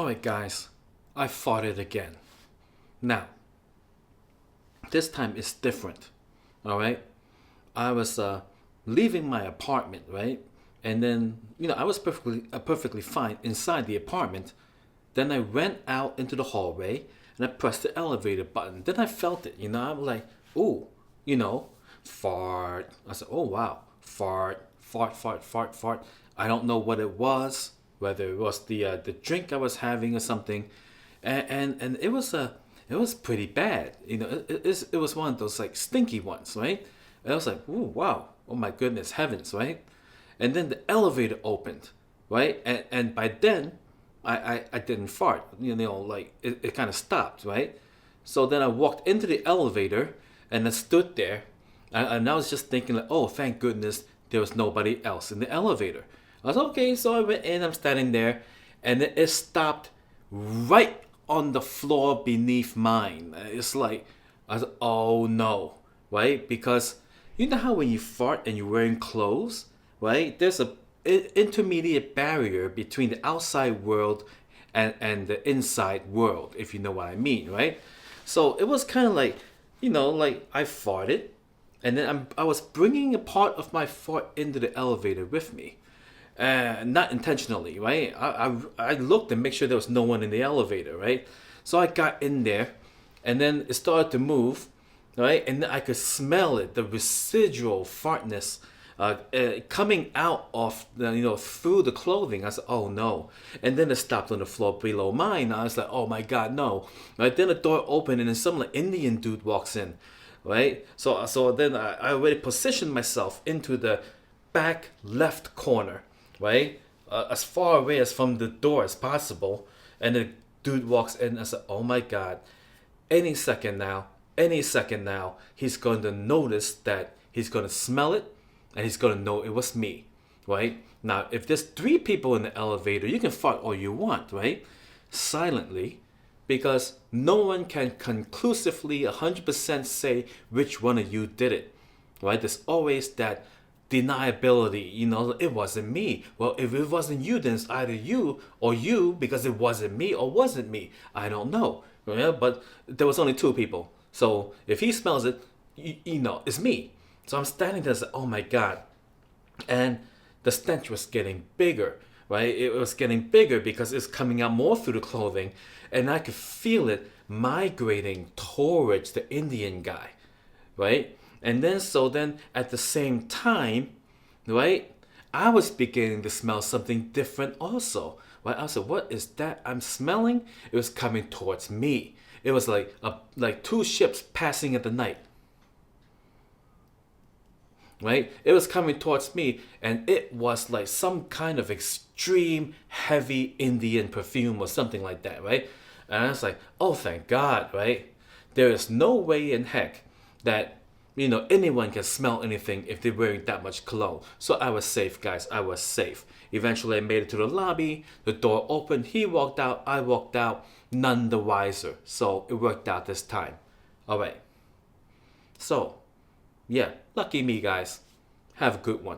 Alright guys, I farted again. Now, this time it's different. Alright? I was leaving my apartment, right? And then, I was perfectly fine inside the apartment. Then I went out into the hallway and I pressed the elevator button. Then I felt it, I'm like, ooh, fart. I said, oh wow, fart, fart, fart, fart, fart. I don't know what it was, whether it was the drink I was having or something, and it was pretty bad. It was one of those like stinky ones, right? And I was like, ooh, wow, oh my goodness, heavens, right? And then the elevator opened, right? And by then, I didn't fart, like it kind of stopped, right? So then I walked into the elevator and I stood there, and I was just thinking like, oh, thank goodness there was nobody else in the elevator. I was okay, so I went in, I'm standing there, and it stopped right on the floor beneath mine. It's like, I was, oh no, right? Because you know how when you fart and you're wearing clothes, right? There's a intermediate barrier between the outside world and the inside world, if you know what I mean, right? So it was kind of like, like I farted, and then I was bringing a part of my fart into the elevator with me. Not intentionally, right? I looked and make sure there was no one in the elevator, right? So I got in there, and then it started to move, right? And then I could smell it, the residual fartness coming out of through the clothing. I said, oh no. And then it stopped on the floor below mine. I was like, oh my god, no. Right? Then the door opened and then some like Indian dude walks in, right? So then I already positioned myself into the back left corner, right? As far away as from the door as possible. And the dude walks in. I said, oh my god, any second now, he's going to notice that, he's going to smell it, and he's going to know it was me, right? Now, if there's 3 people in the elevator, you can fart all you want, right? Silently, because no one can conclusively 100% say which one of you did it, right? There's always that deniability, it wasn't me. Well, if it wasn't you, then it's either you or you, because it wasn't me or wasn't me. I don't know, right? But there was only 2 people. So if he smells it, it's me. So I'm standing there and say, oh my god. And the stench was getting bigger, right? It was getting bigger because it's coming out more through the clothing. And I could feel it migrating towards the Indian guy, right? And then at the same time, right, I was beginning to smell something different also. Right? I said, what is that I'm smelling? It was coming towards me. It was like 2 ships passing at the night. Right? It was coming towards me, and it was like some kind of extreme heavy Indian perfume or something like that, right? And I was like, oh, thank God, right? There is no way in heck that, anyone can smell anything if they're wearing that much cologne. So I was safe, guys. I was safe. Eventually, I made it to the lobby. The door opened. He walked out. I walked out. None the wiser. So it worked out this time. All right. So, yeah, lucky me, guys. Have a good one.